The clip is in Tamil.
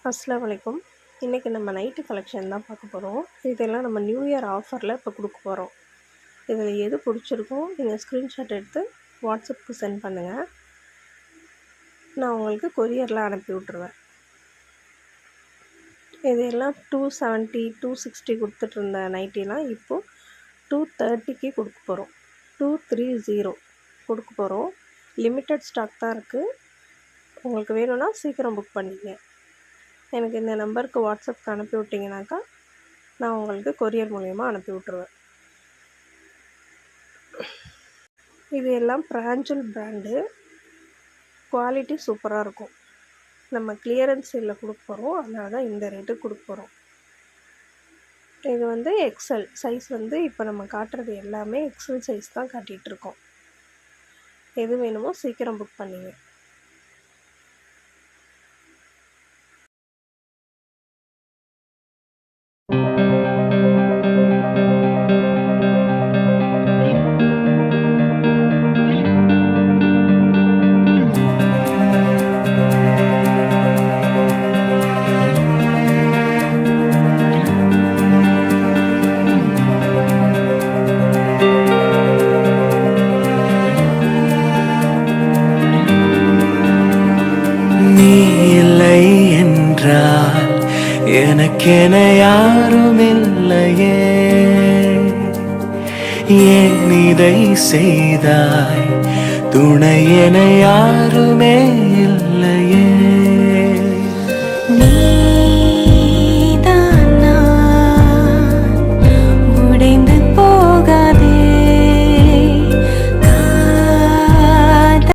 அஸ்ஸலாமு அலைக்கும். இன்றைக்கி நம்ம நைட்டி கலெக்ஷன் தான் பார்க்க போகிறோம். இதெல்லாம் நம்ம நியூ இயர் ஆஃபரில் இப்போ கொடுக்க போகிறோம். இதில் எது பிடிச்சிருக்கோ நீங்கள் ஸ்க்ரீன்ஷாட் எடுத்து வாட்ஸ்அப்புக்கு சென்ட் பண்ணுங்கள். நான் உங்களுக்கு கொரியரில் அனுப்பி விட்ருவேன். இதெல்லாம் 270 260 கொடுத்துட்ருந்த நைட்டிலாம் இப்போது 230க்கு கொடுக்க போகிறோம். 230 கொடுக்க போகிறோம். லிமிட்டட் ஸ்டாக் தான் இருக்குது. உங்களுக்கு வேணும்னா சீக்கிரம் புக் பண்ணிங்க. எனக்கு இந்த நம்பருக்கு வாட்ஸ்அப்புக்கு அனுப்பி விட்டிங்கனாக்கா நான் உங்களுக்கு கொரியர் மூலயமா அனுப்பி விட்ருவேன். இது எல்லாம் பிராஞ்சல் பிராண்டு. குவாலிட்டி சூப்பராக இருக்கும். நம்ம கிளியரன்ஸ் சேலில் கொடுக்க போகிறோம். அதனால தான் இந்த ரேட்டுக்கு கொடுக்க போகிறோம். இது வந்து எக்ஸல் சைஸ். இப்போ நம்ம காட்டுறது எல்லாமே எக்ஸல் சைஸ் தான் காட்டிகிட்ருக்கோம். எது வேணுமோ சீக்கிரம் புக் பண்ணிங்க. எனக்கென யாரும் இல்லையே, ஏன் இதை செய்தாய்? துணை என யாருமே இல்லையே.